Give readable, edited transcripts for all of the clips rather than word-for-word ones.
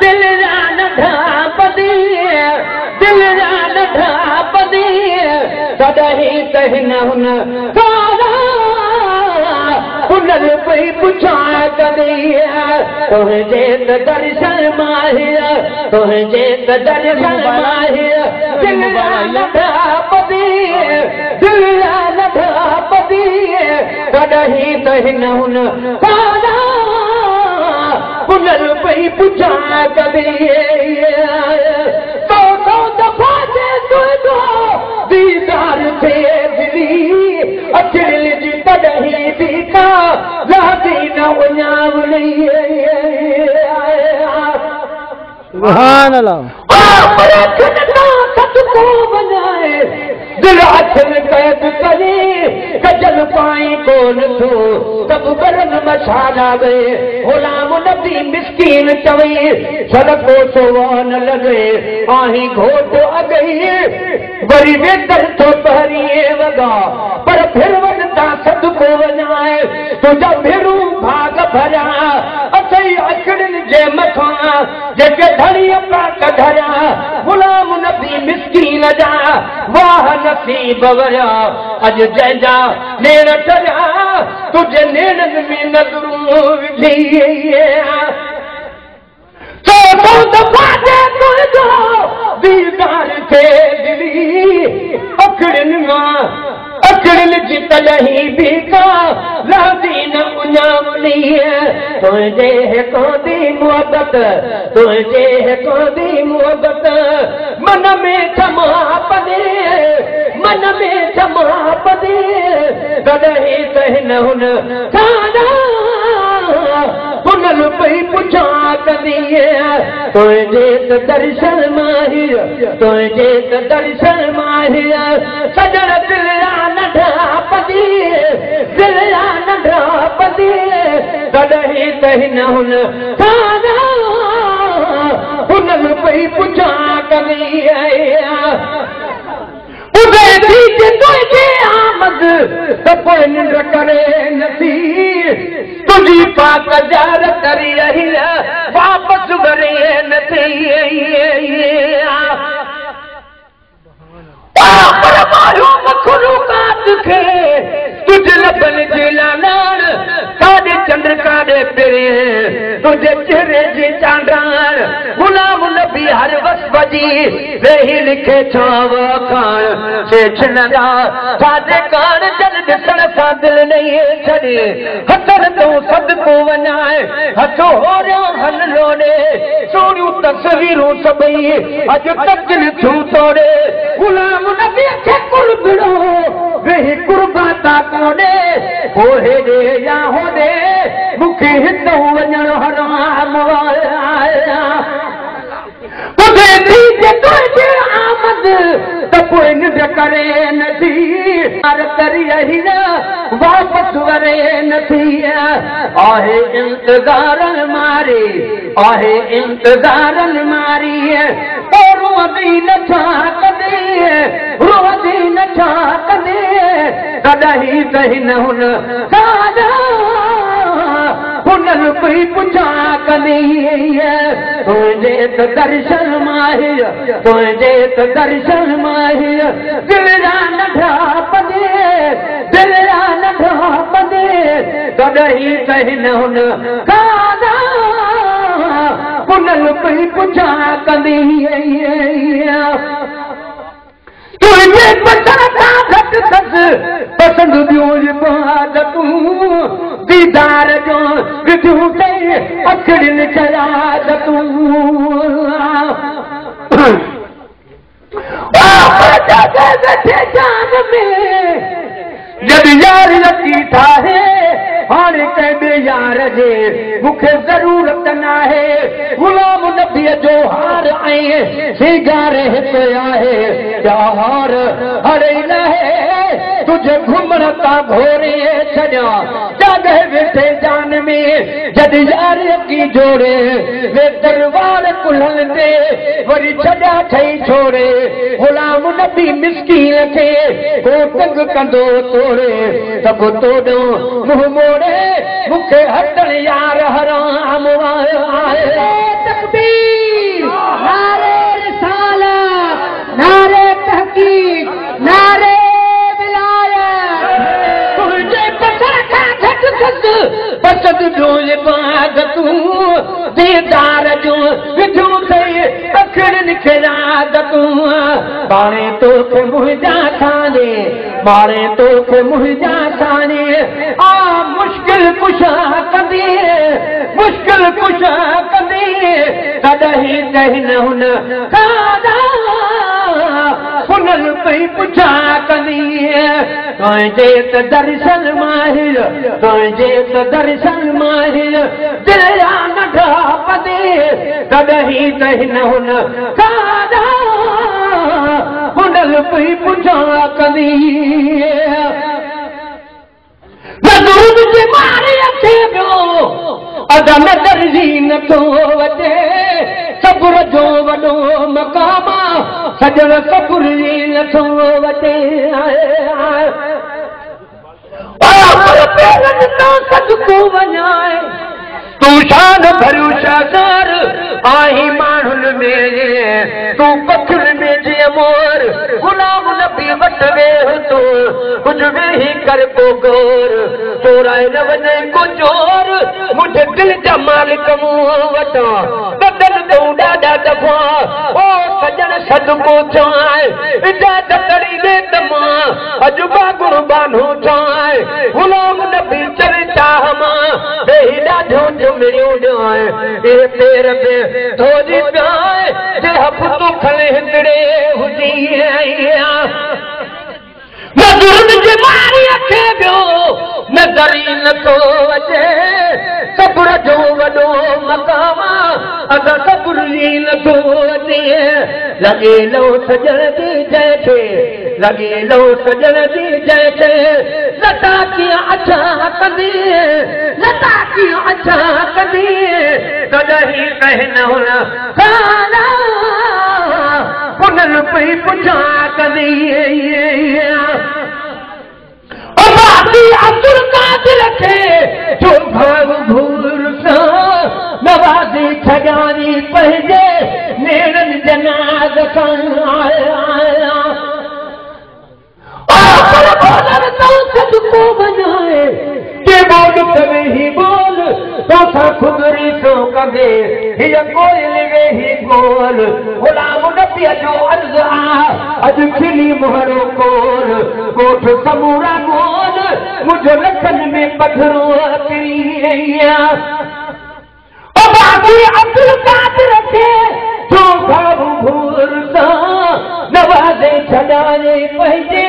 दिल जा नंढा पदी दिल जा नंढा पदी तॾहिं त हिन हुन हुनर पई पुछां कॾहिं तुंहिंजे त दर्शन माहिया तुंहिंजे त दर्शन माहिया दिल जा नंढा पदी दिल जा नंढा पदी तॾहिं त हिन हुन हुनर पई पुछां कॾहिं तो दफ़ा तुंहिंजो दीदार थिए दिली अखिल जी तॾहिं बि का लादी न वञाव सुभान अल्लाह दिल अखिल कैद करे कजल पाई कोन थो सब बरन मशाला वे गुलाम नबी मिस्कीन चवे सदको सोवान लगे आही घोट अगई वरी वेंदर तो पहरिए वगा पर फिर वनता सदको वञाए तुझा भेरू भाग भरा अथई अखड़न जे मथा जेके धड़ी अपना कढरा गुलाम नबी मिस्कीन जा वाह नसीब वरा अज जंहिंजा नेण टरिया तुझे नेणनि में नज़रूं विझी चो दफ़ा तुंहिंजो दीदार थे दिली अखड़नि मां अखड़न जी तॾहिं बि का लादी न उञावनी तुंहिंजे हिकों दी मोहबत तुंहिंजे हिकों दी मोहबत मन में थमा पदे मन में थमा पदे तॾहिं त हिन हुन हुनर पई पुछां कॾहिं तुंहिंजे त दर्शन माहिया तुंहिंजे त दर्शन माहिया सजण दिल जा नंढा पदी दिल जा नंढा पदी तॾहिं त हिन हुन हुनर पई पुछां कॾहिं तुंहिंजे आमद त पोइ निंड करे नथी तुंहिंजी पाक जार करी रही वापसि वरे नथी खे तुझे लभन जी लानाण काॾे चंद्र काॾे पिरे तुझे चेहरे जी चांडाण गुलाम नबी हर वस बजी वेही लिखे छाव खाण सेठ नंढा सादे कान जल ॾिसण सां दिलि नहीं छॾे हथन तूं सदको वञाए हथो होरियो हल लोॾे सोड़ियूं तस्वीरूं सभई अॼु तकल थियूं तोड़े गुलाम नबी खे कुर्बड़ो वेही कुर्बाता कोने हो हेॾे या होॾे मूंखे हितो वञण हराम तुंहिंजे आमद त पोइ निंड करे नथी करी रही वापसि वरे नथी आहे इंतज़ारनि मारी आहे इंतज़ारनि मारी रोदी नथा कॾहिं रोदी नथा कॾहिं तॾहिं त हिन हुन हुनर पई पुछां कॾहिं तुंहिंजे त दर्शन माहिया तुंहिंजे त दर्शन माहिया दिल जा नंढा पदे दिल जा नंढा पदे तॾहिं त हिन हुन हुनर पई पुछां कॾहिं तुंहिंजे पसंद सां घटि अथसि पसंदि ॿियूं इबादतूं दीदार जो विधियूं कई अखड़ियुनि शरादतूं जान में जॾहिं यार लकी ठाहे हाणे कंहिं ॿिए यार जे मूंखे ज़रूरत नाहे गुलाम नबीअ जो हार ऐं सिंगार हिते आहे हार हरे लहे तुझे घुमण तां घोरे छॾियां जाॻे वेठे जान में जॾहिं यार की जोड़े वे दरबार कुल्हनि ते वरी छॾिया ठही छोड़े गुलाम नबी मिस्कीन खे को तंग कंदो तोड़े सभु तोड़ो मुंहुं मोड़े मूंखे हटण यार हराम तकबीर दीदार जो विधूं सही अखड़न खे आदतूं बाणे तोखे मुंहिंजा साने बाणे तोखे मुंहिंजा साने आ मुश्किल कुशा कंदी मुश्किल कुशा कंदी कॾहिं कहीं न हुन कादा हुनल पई पुछा कंदी तुंहिंजे त दर्शन माहिर तुंहिंजे त दर्शन माहिर दिल जा नंढा पदे कॾहिं कहीं न हुन कादा हुनल पई पुछा कंदी मज़ूर जे मारे अचे पियो अदम दर्जी नथो वठे सब्र जो वॾो मक़ाम सजण सब्र जी नथो वठे सदको वञाए तूं शान भरियो शागार आही माण्हुनि में तूं पखियुनि में जीअं मोर गुलाम नबी वटि वेह तो कुझु वेही कर को गोर चोराए न वञे को चोर मुंहिंजे दिल जा मालिक मूं वटां बदल तूं ॾाढा दफ़ा ओ सजण सदको चाहे इजाज़त करी दे त मां अॼु बागुण बानो चाहे गुलाम नबी चवे चाह मां वेही ॾाढो जुमिड़ियूं ॾियां ए पेर पे थोरी पियाए जे हफ़ तूं खणे हिकिड़े हुजी मज़ूर जे मारी अचे पियो नज़र ई नथो अचे सब्र जो वॾो मक़ाम असां सब्र ई नथो अचे लॻे लो सजण जी जंहिंखे लॻे लो सजण जी जंहिंखे लता कीअं अछा कंदी लता कीअं अछा कंदी कॾहिं कहीं न हुन काना हुननि पई पुछा कंदी अब्दुल कादिर खे जो भाव भूर सां नवाज़ी छॾानी पंहिंजे नेरनि जनाज़ सां सदको वञाए के बोल तवे ही बोल तोसां खुदरी थो कंदे हीअ कोयल वेही गोल गुलाम नबीअ जो अर्ज़ आ अॼु खिली मोहरो कोल कोठ समूरा गोल मुंहिंजो लखनि में पथरो किरी अब्दुल कादिर खे जो भाव भूर सां नवाज़े छॾाए पंहिंजे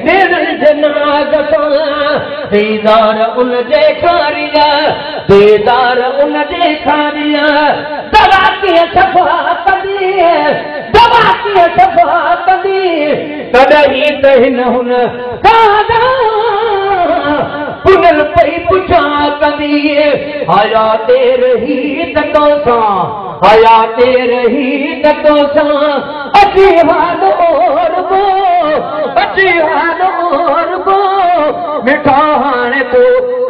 नेरनि जनाज़ सां दीदार उन जे खारिया दीदार उन जे खारिया दवा कीअं सफ़ा कंदी दवा कीअं सफ़ा कंदी कॾहिं कहीं न हुन कादा पुनल पई पुछा कंदी हया रही त तोसां हया रही त तोसां अची हाल ओरबो अची हाल ओरबो मिठा हाणे तो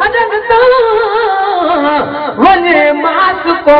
अजन वञे मास को